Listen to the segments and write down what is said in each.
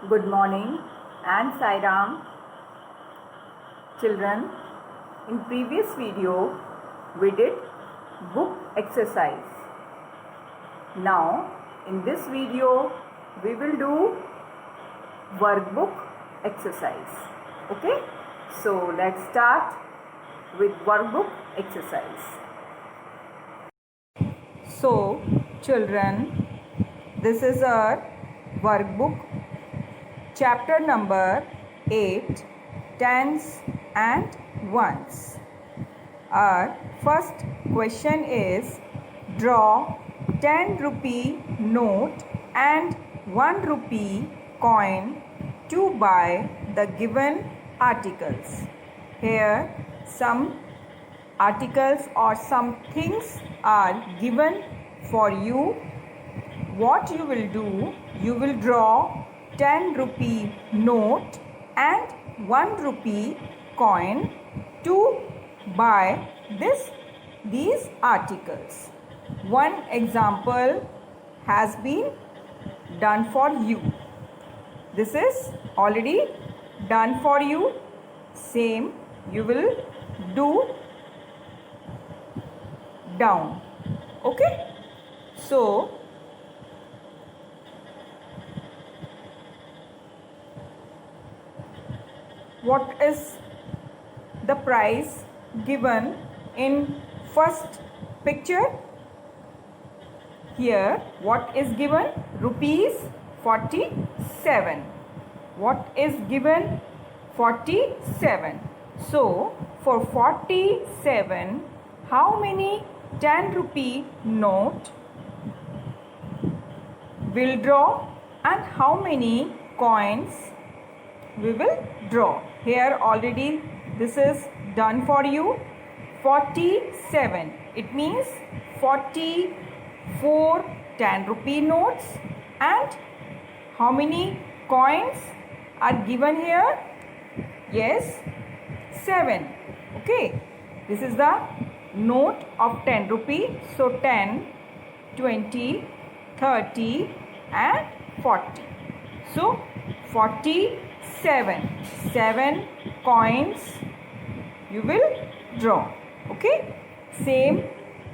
Good morning and Sai Ram. Children, in previous video we did book exercise. Now in this video we will do workbook exercise. Okay, so let's start with workbook exercise. So children, this is our workbook chapter number 8, tens and ones. Our first question is, draw 10 rupee note and 1 rupee coin to buy the given articles. Here some articles or some things are given for you. What you will do, you will draw 10 rupee note and 1 rupee coin to buy these articles. One example has been done for you. This is already done for you. Same you will do down. Okay? So what is the price given in first picture? Here what is given? Rupees 47. What is given? 47. So for 47, how many 10 rupee note will draw and how many coins we will draw? Here already this is done for you. 47, it means 44 10 rupee notes and how many coins are given here? Yes, 7. Okay, this is the note of 10 rupee. So 10, 20, 30 and 40. So 47. 7 coins you will draw. Okay, same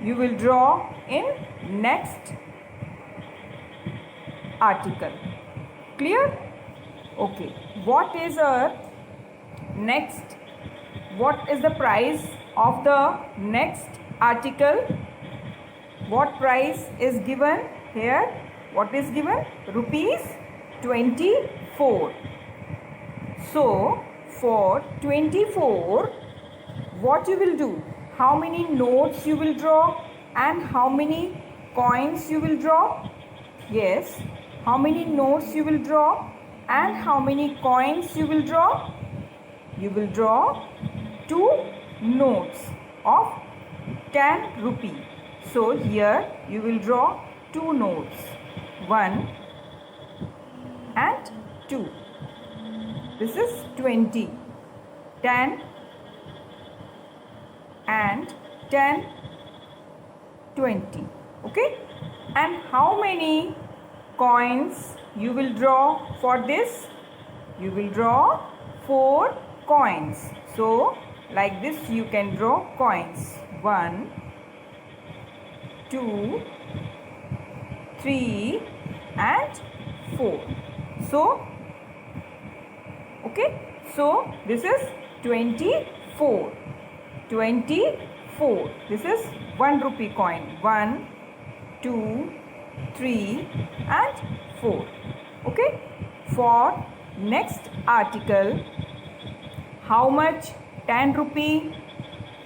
you will draw in next article. Clear? Okay, what is our next? What is the price of the next article? What price is given here? What is given? Rupees 24. So for 24, what you will do? How many notes you will draw and how many coins you will draw? Yes, how many notes you will draw and how many coins you will draw? You will draw 2 notes of 10 rupee. So here you will draw 2 notes, 1 and 2. This is 20, 10 and 10, 20. Okay? And how many coins you will draw for this? You will draw 4 coins. So like this you can draw coins. 1, 2, 3 and 4. So okay, so this is 24. 24. This is 1 rupee coin. 1, 2, 3 and 4. Okay. For next article, how much 10 rupee,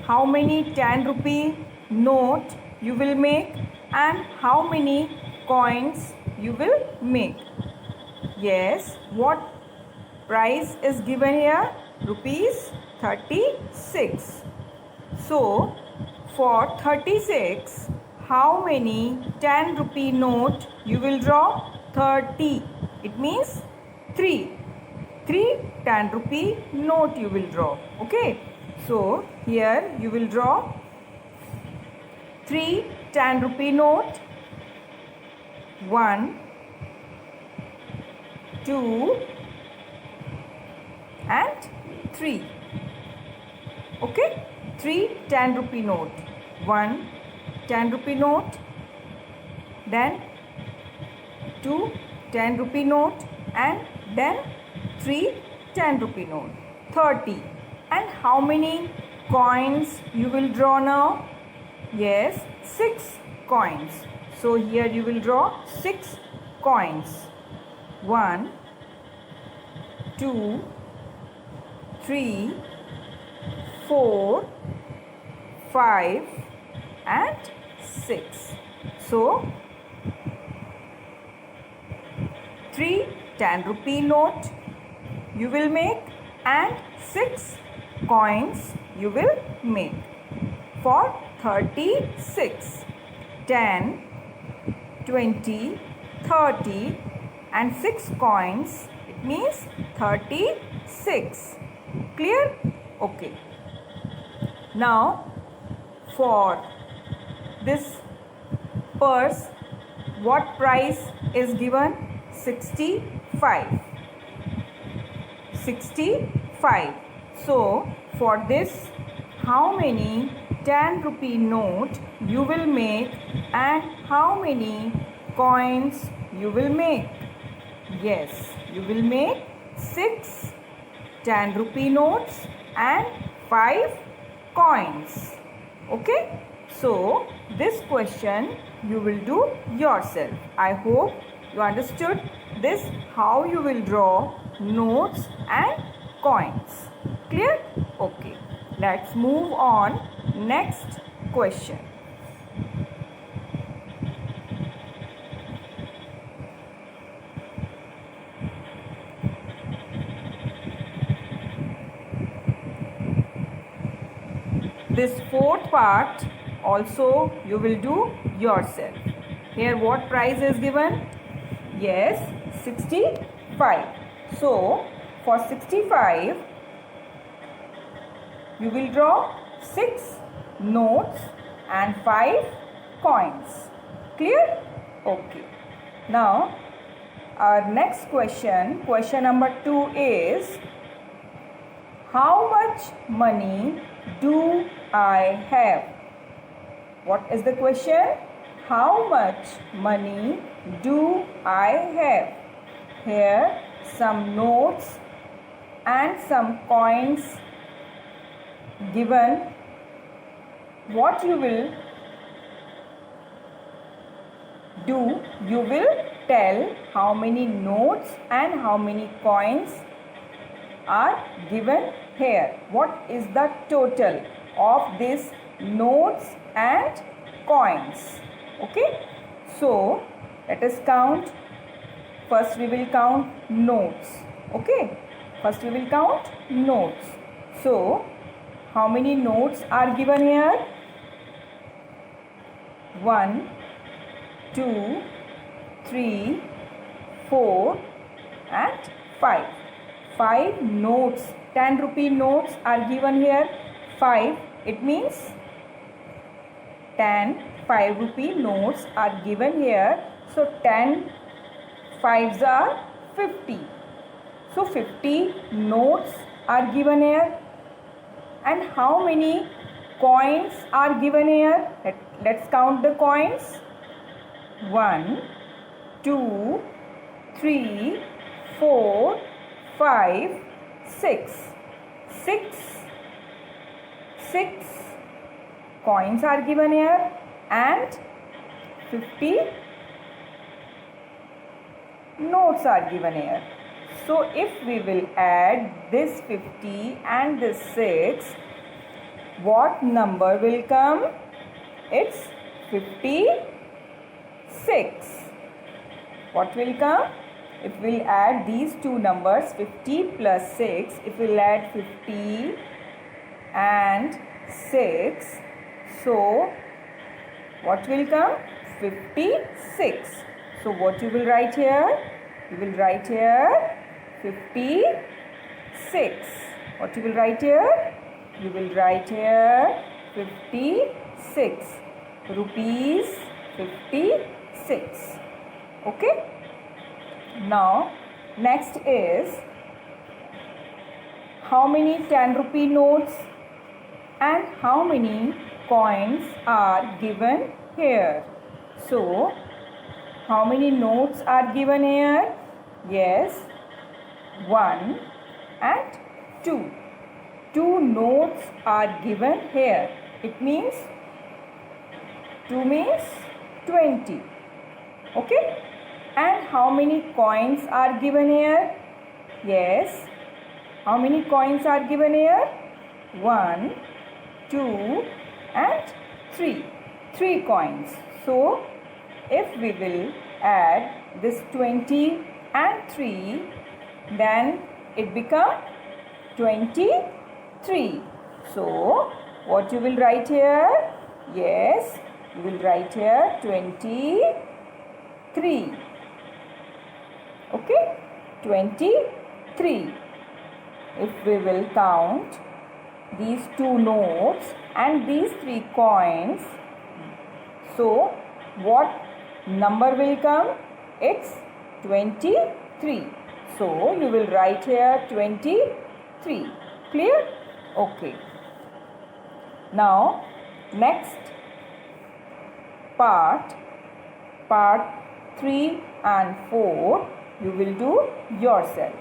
how many 10 rupee note you will make and how many coins you will make? Yes, what price is given here? Rupees 36. So for 36, how many 10 rupee note you will draw? 30. It means 3. 3 10 rupee note you will draw. Okay. So here you will draw 3 10 rupee note, 1, 2 and 3. Okay, 3 10 rupee note, 1 10 rupee note, then 2 10 rupee note, and then 3 10 rupee note, 30. And how many coins you will draw now? Yes, 6 coins. So here you will draw 6 coins. 1 2 3 4 5 and 6. So 3 10 rupee note you will make and 6 coins you will make for 36. 10 20 30 and 6 coins, it means 36. Clear? Okay. Now for this purse, what price is given? 65. 65. So for this, how many 10 rupee note you will make and how many coins you will make? Yes, you will make 6 10 rupee notes and 5 coins. Okay, so this question you will do yourself. I hope you understood this, how you will draw notes and coins. Clear? Okay, let's move on. Next question. This fourth part also you will do yourself. Here what price is given? Yes, 65. So for 65 you will draw 6 notes and 5 coins. Clear? Okay. Now our next question, question number 2 is, how much money do I have? What is the question? How much money do I have? Here some notes and some coins given. What you will do? You will tell how many notes and how many coins are given here. What is the total of these notes and coins? Okay, so let us count. First we will count notes. Okay, first we will count notes. So how many notes are given here? 1 2 3 4 and 5. 5 notes, 10 rupee notes are given here. 5, it means 10 5 rupee notes are given here. So 10 5s are 50. So 50 notes are given here. And how many coins are given here? Let's count the coins. 1 2 3 4 5 6. 6 coins are given here and 50 notes are given here. So if we will add this 50 and this 6, what number will come? It's 56. What will come? If we'll add these two numbers, 50 plus 6, if we'll add 50 and 6, so what will come? 56. So what you will write here? You will write here 56. What you will write here? You will write here 56. Rupees 56. Okay. Now Next is how many 10 rupee notes and how many coins are given here. So, how many notes are given here? Yes, 1 and 2. 2 notes are given here. It means 2 means 20. Okay? And how many coins are given here? Yes. How many coins are given here? 1, 2 and 3. 3 coins. So, if we will add this 20 and 3, then it becomes 23. So, what you will write here? Yes, you will write here 23. Okay, 23. If we will count these 2 notes and these 3 coins, so what number will come? It's 23. So you will write here 23. Clear? Okay. Now next part 3 and 4 you will do yourself.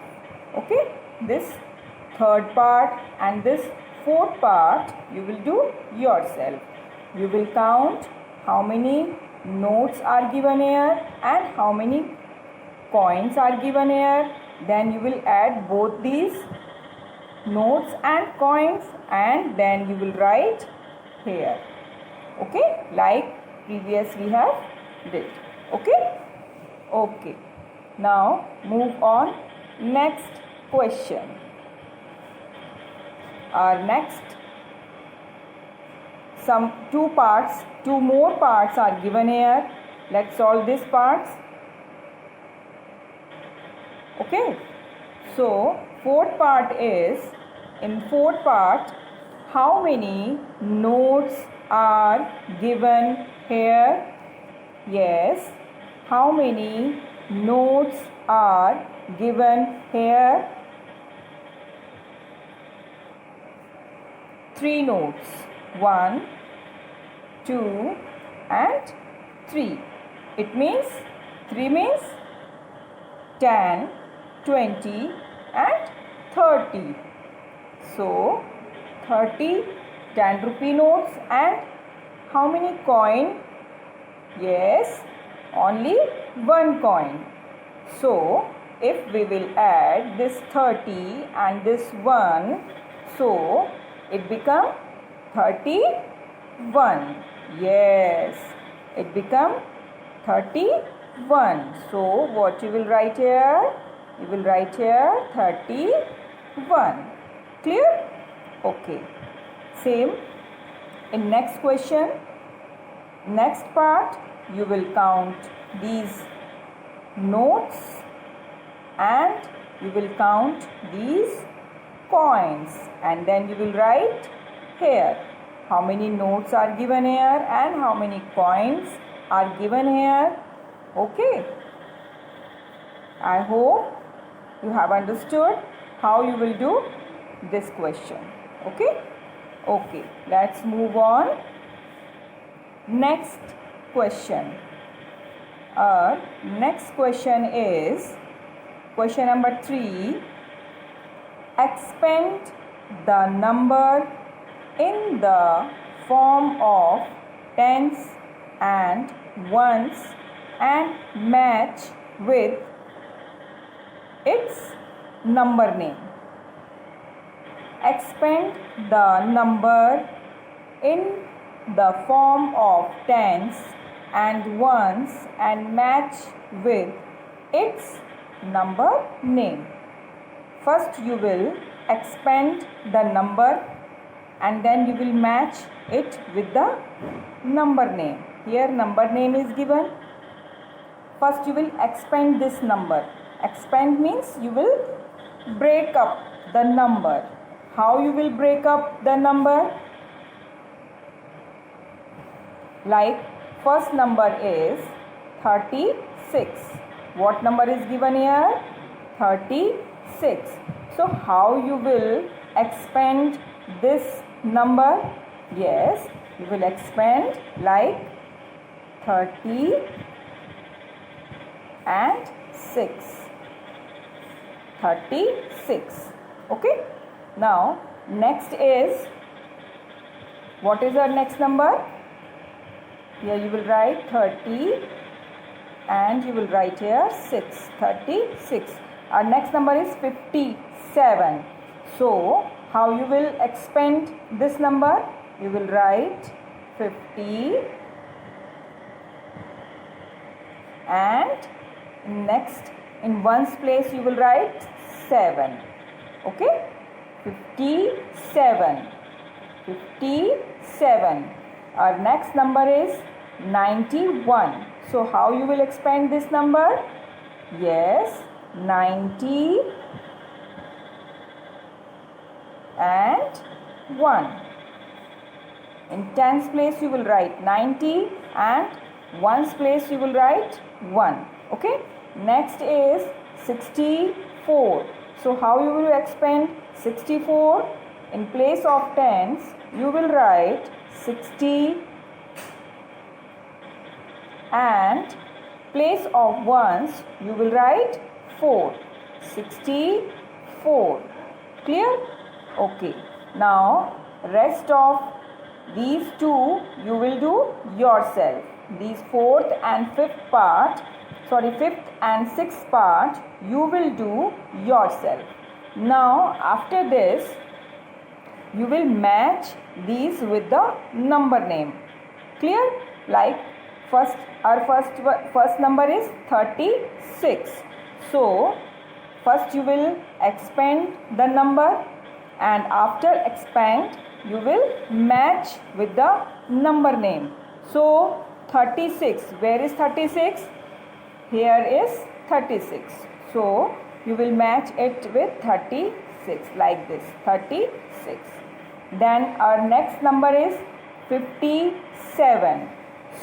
Okay? This third part and this fourth part you will do yourself. You will count how many notes are given here and how many coins are given here. Then you will add both these notes and coins and then you will write here. Okay, like previous we have did. Okay. Okay, now move on. Next question. Our next some 2 more parts are given here. Let's solve these parts. Okay, so fourth part is, in fourth part, how many notes are given here? Yes, how many notes are given here? 3 notes. 1, 2 and 3. It means 3 means 10, 20 and 30. So 30 10 rupee notes and how many coin? Yes, only 1 coin. So if we will add this 30 and this 1, so it becomes 31. Yes, it becomes 31. So what you will write here? You will write here 31. Clear? Okay. Same in next question. Next part you will count these notes and you will count these coins and then you will write here how many notes are given here and how many coins are given here. Okay, I hope you have understood how you will do this question. Okay, okay, let's move on. Next question. Next question is question number 3. Expand the number in the form of tens and ones and match with its number name. Expand the number in the form of tens and ones and match with its number name. First you will expand the number and then you will match it with the number name. Here number name is given. First you will expand this number. Expand means you will break up the number. How you will break up the number? Like first number is 36. What number is given here? 36. So how you will expand this number? Yes, you will expand like 30 and 6. 36. Okay. Now next is, what is our next number? Here you will write 30 and you will write here 6. 36. Our next number is 57. So how you will expand this number? You will write 50 and next in ones place you will write 7. Okay, 57. 57. Our next number is 91. So how you will expand this number? Yes, 90 and 1. In tens place you will write 90 and ones place you will write 1. Okay. Next is 64. So how you will expand 64? In place of tens you will write 60 and place of ones you will write 4. 64. Clear? Okay. Now rest of these two you will do yourself. These fifth and sixth part you will do yourself. Now after this you will match these with the number name. Clear? Like our first number is 36. So first you will expand the number and after expand you will match with the number name. So 36. Where is 36? Here is 36. So you will match it with 36 like this. 36. Then our next number is 57.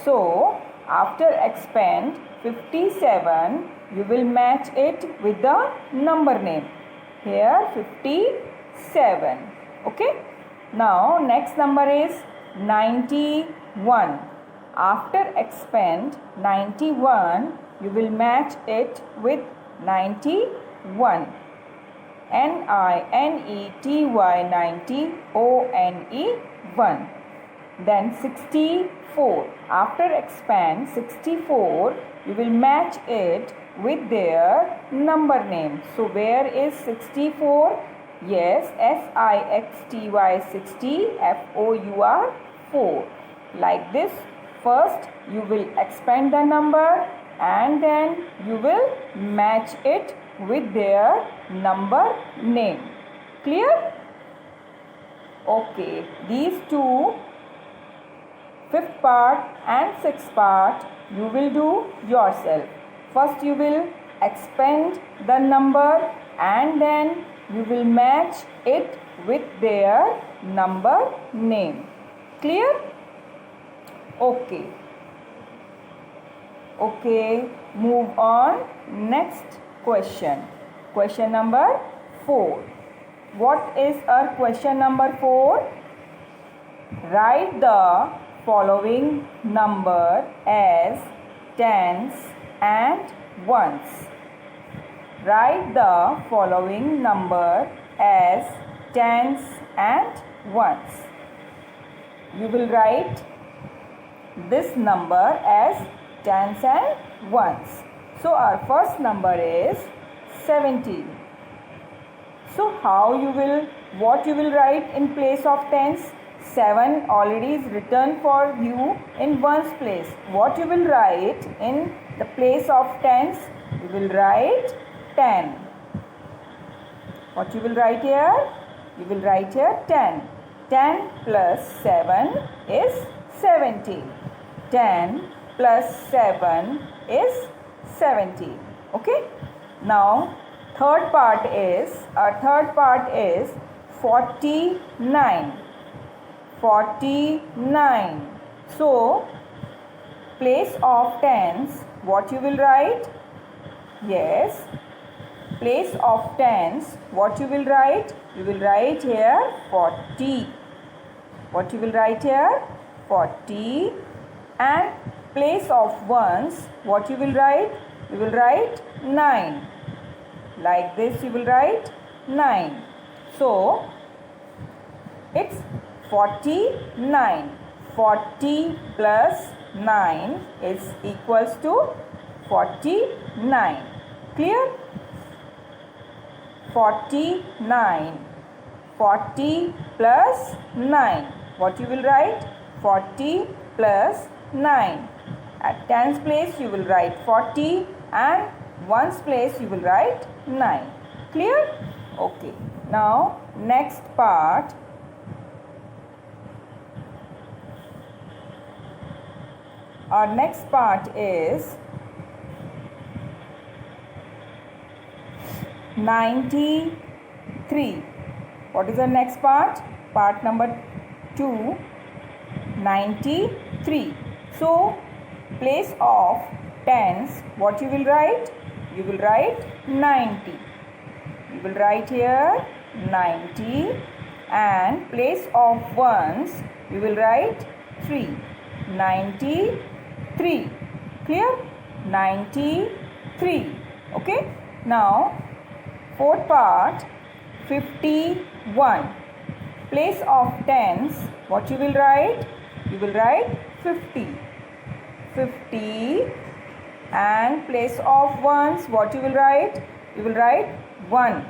So after expand 57 you will match it with the number name. Here 57. Okay. Now next number is 91. After expand 91 you will match it with 91. NINETY 90 ONE 1. Then 64. After expand 64 you will match it with their number name. So where is 64? Yes, SIXTY 60 FOUR 4. Like this. First you will expand the number and then you will match it with their number name. Clear? Okay. These two, fifth part and sixth part, you will do yourself. First you will expand the number and then you will match it with their number name. Clear? Okay. Okay, move on. Next question. Question number 4. What is our question number 4? Write the following number as tens and ones. Write the following number as tens and ones. You will write this number as tens and ones. So our first number is 17. So what you will write in place of tens? 7 already is written for you in ones place. What you will write in the place of tens? You will write 10. What you will write here? You will write here 10. 10 plus 7 is 17. 10 plus 7 is 70. Okay. Now our third part is 49. 49. So place of tens, what you will write? Yes, place of tens, what you will write? You will write here 40. What you will write here? 40. And place of ones, what you will write? You will write 9. Like this you will write 9. So, it's 49. 40 plus 9 is equals to 49. Clear? 49. 40 plus 9. What you will write? 40 plus 9. At tens place you will write 40 and ones place you will write 9. Clear? Okay. Now next part. Our next part is 93. What is the next part? Part number 2, 93. So, place of tens, what you will write? You will write 90. You will write here 90 and place of ones, you will write 3. 93. Clear? 93. Okay. Now, fourth part, 51. Place of tens, what you will write? You will write 50. 50 and place of ones, what you will write? You will write 1.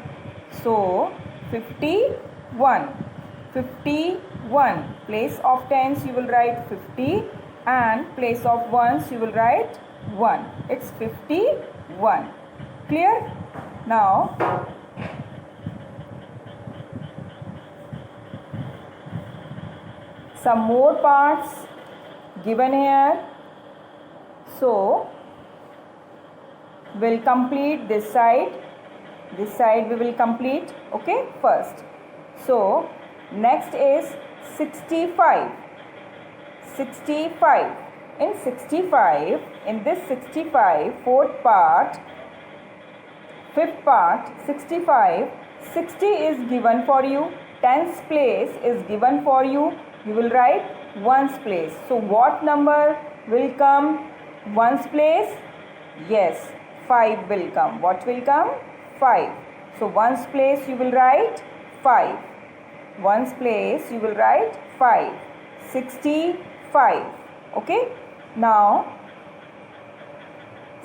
So, 51. 51. Place of tens you will write 50 and place of ones you will write 1. It's 51. Clear? Now, some more parts given here. So, we'll complete this side. This side we will complete. Okay, first. So, next is 65. 65. In 65, in this 65, fourth part, fifth part, 65, 60 is given for you, tens place is given for you, you will write ones place. So, what number will come ones place? Yes, 5 will come. What will come? 5. So, ones place you will write 5. Ones place you will write 5. 65. Okay. Now,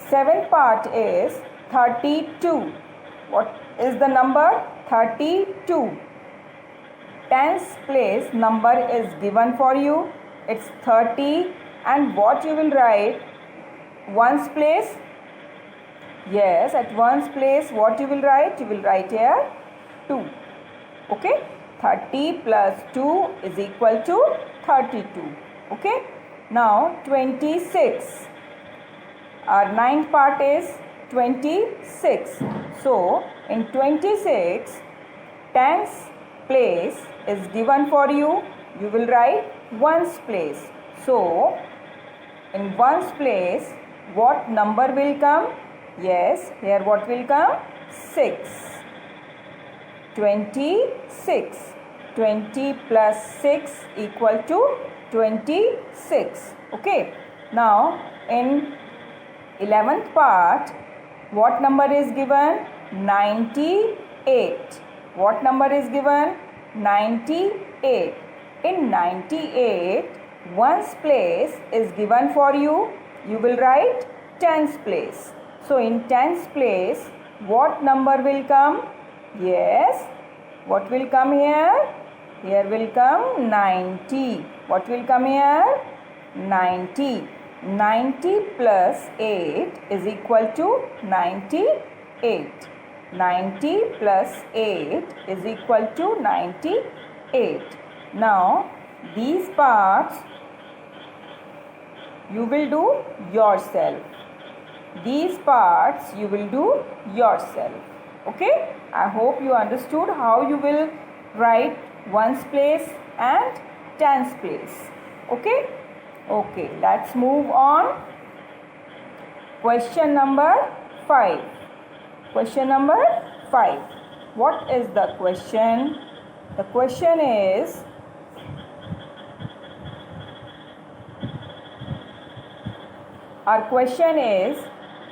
seventh part is 32. What is the number? 32. Tens place number is given for you. It's 30. And what you will write? Ones place? Yes, at ones place what you will write? You will write here 2. Okay. 30 plus 2 is equal to 32. Okay. Now 26. Our ninth part is 26. So in 26, tens place is given for you. You will write ones place. So in ones place, what number will come? Yes, here what will come? 6. 26. 20 plus 6 equal to 26. Okay. Now, in 11th part, what number is given? 98. What number is given? 98. In 98, ones place is given for you. You will write tens place. So, in tens place, what number will come? Yes. What will come here? Here will come 90. What will come here? 90. 90 plus 8 is equal to 98. 90 plus 8 is equal to 98. Now, these parts you will do yourself. These parts you will do yourself. Okay? I hope you understood how you will write ones place and tens place. Okay? Okay, let's move on. Question number 5. Question number 5. What is the question? The question is, our question is,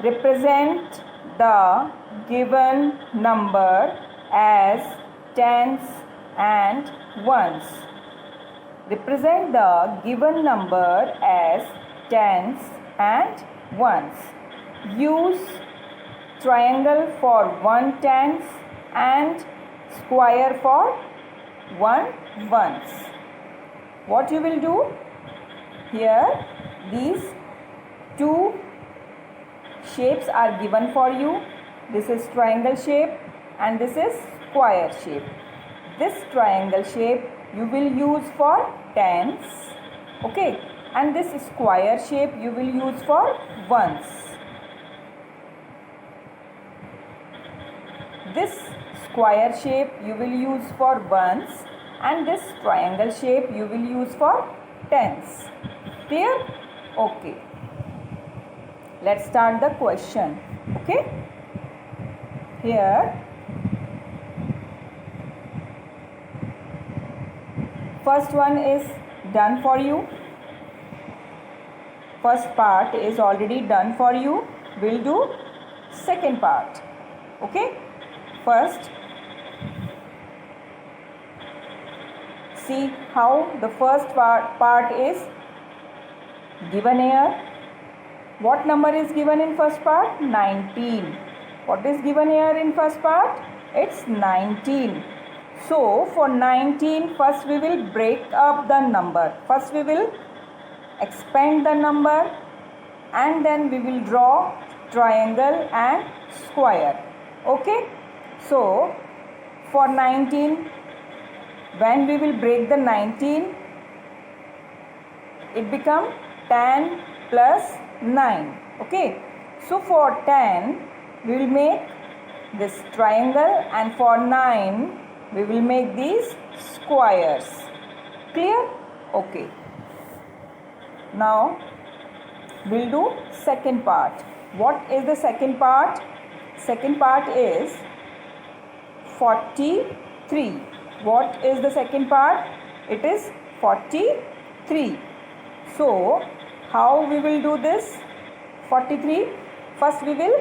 represent the given number as tens and ones. Represent the given number as tens and ones. Use triangle for 1 tens and square for 1 ones. What you will do? Here these two shapes are given for you. This is triangle shape and this is square shape. This triangle shape you will use for tens, okay, and this square shape you will use for ones. This square shape you will use for ones and this triangle shape you will use for tens. Clear? Okay. Let's start the question. Okay. Here first one is done for you. First part is already done for you. We'll do second part. Okay. First, see how the first part is given here. What number is given in first part? 19. What is given here in first part? It's 19. So, for 19, first we will break up the number. First we will expand the number and then we will draw triangle and square. Okay? So, for 19, when we will break the 19, it become 10 plus 9. Okay? So, for 10, we will make this triangle and for 9, we will make these squares. Clear? Okay. Now, we'll do second part. What is the second part? Second part is 43. What is the second part? It is 43. So, how we will do this? 43. First we will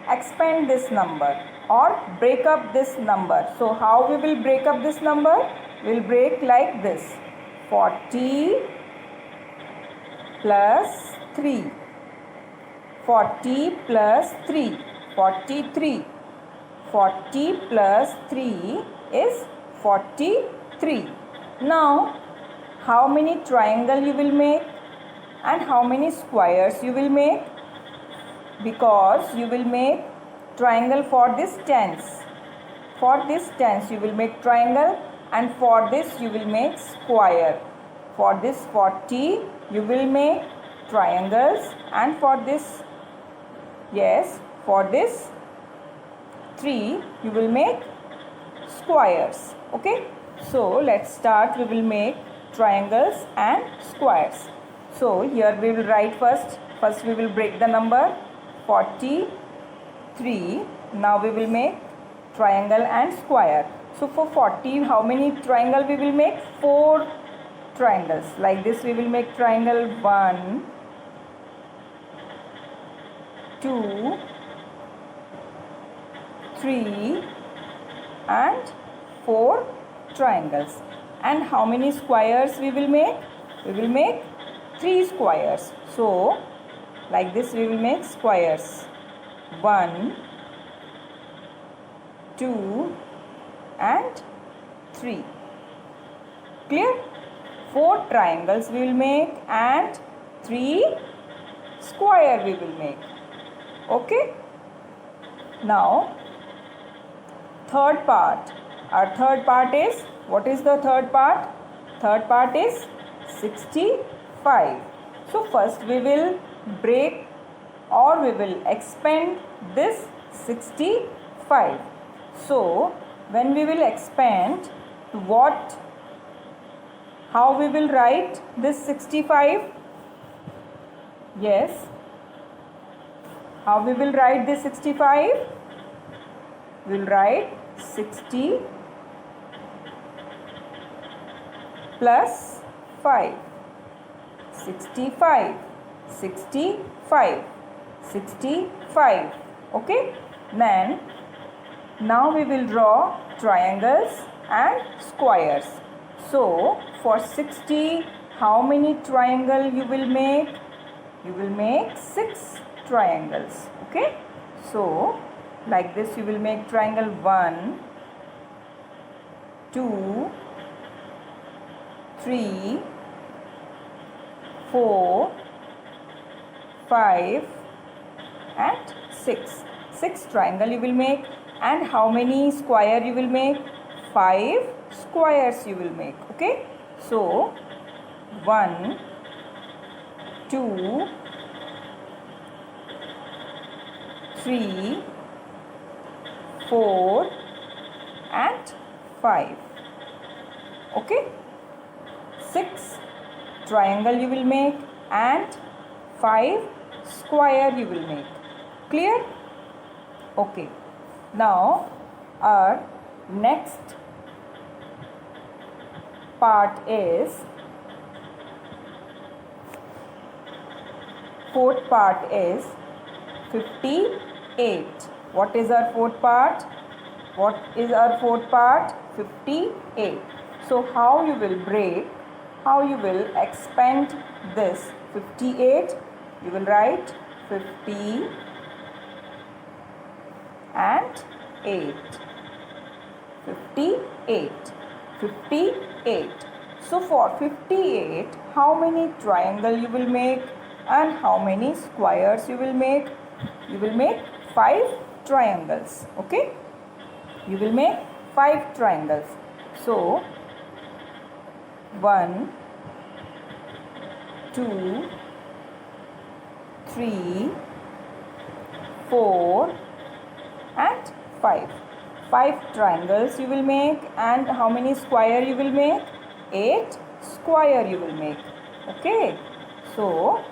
expand this number or break up this number. So, how we will break up this number? We will break like this. 40 plus 3. 40 plus 3. 43. 40 plus 3 is 43. Now, how many triangle you will make and how many squares you will make? Because you will make triangle for this tens. For this tens you will make triangle and for this you will make square. For this 40 you will make triangles and for this, yes, for this 3 you will make squares. Okay, so let's start. We will make triangles and squares. So here we will write first we will break the number 43. Now we will make triangle and square. So for 40, how many triangle we will make? 4 triangles. Like this we will make triangle 1, 2, 3 and 4 triangles. And how many squares we will make? We will make 3 squares. So like this we will make squares 1, 2 and 3. Clear? 4 triangles we will make and 3 square we will make. Okay? Now third part. Our third part is, what is the third part? Third part is 65. So first we will break or we will expand this 65. So when we will expand, what, how we will write this 65? Yes, how we will write this 65? we will write 60 plus 5. 65. 65. 65. Okay. Then now we will draw triangles and squares. So for 60, how many triangles you will make? You will make 6 triangles. Okay. So like this you will make triangle 1, 2, 3, 4, 5 and 6. 6 triangle you will make. And how many square you will make? 5 squares you will make. Okay. So 1, 2, 3, 4 and 5. Okay. 6 triangle you will make and 5 square you will make. Clear? Okay. Now our next part is, fourth part is 58. What is our fourth part? What is our fourth part? 58. So how you will break, how you will expand this 58? You will write 50 and 8. 58. 58. So for 58, how many triangle you will make and how many squares you will make? You will make 5 triangles. Okay. You will make 5 triangles. So 1, 2, 3, 4 and 5. 5 triangles you will make. And how many square you will make? 8 square you will make. Okay. So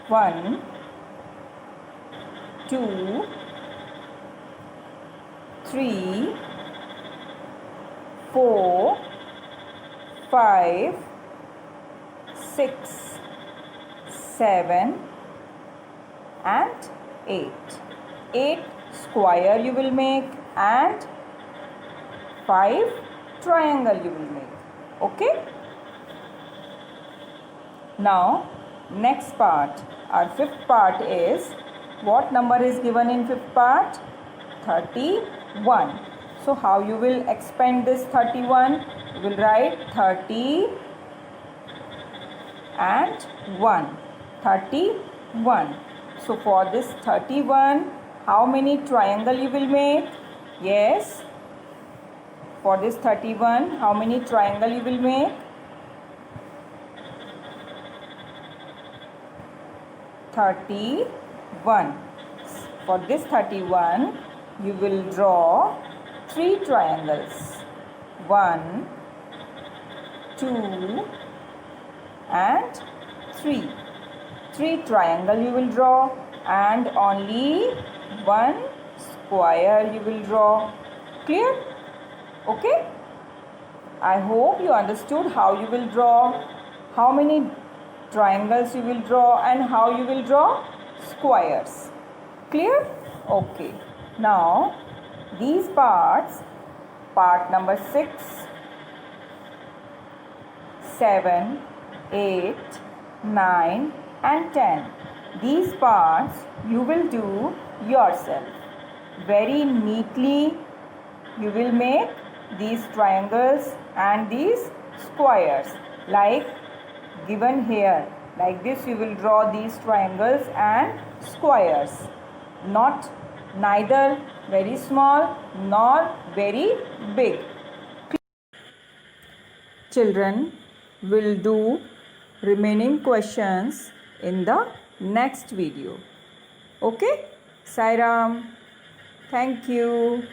1, 2, 3, 4, 5, 6, 7 and 8. 8 square you will make and 5 triangle you will make. Okay. Now next part, our fifth part is, what number is given in fifth part? 31. So how you will expand this 31? You will write 30 and 1. 31. So for this 31, how many triangle you will make? Yes. For this 31, how many triangle you will make? 31. For this 31, you will draw 3 triangles. 1, 2 and 3. 3 triangle you will draw and only 1 square you will draw. Clear? Okay. I hope you understood how you will draw, how many triangles you will draw and how you will draw squares. Clear? Okay. Now these parts, part number 6, 7, 8, 9 and 10. These parts you will do yourself. Very neatly you will make these triangles and these squares like given here. Like this you will draw these triangles and squares. Neither very small nor very big. Children will do remaining questions in the next video. Okay? Sai Ram. Thank you.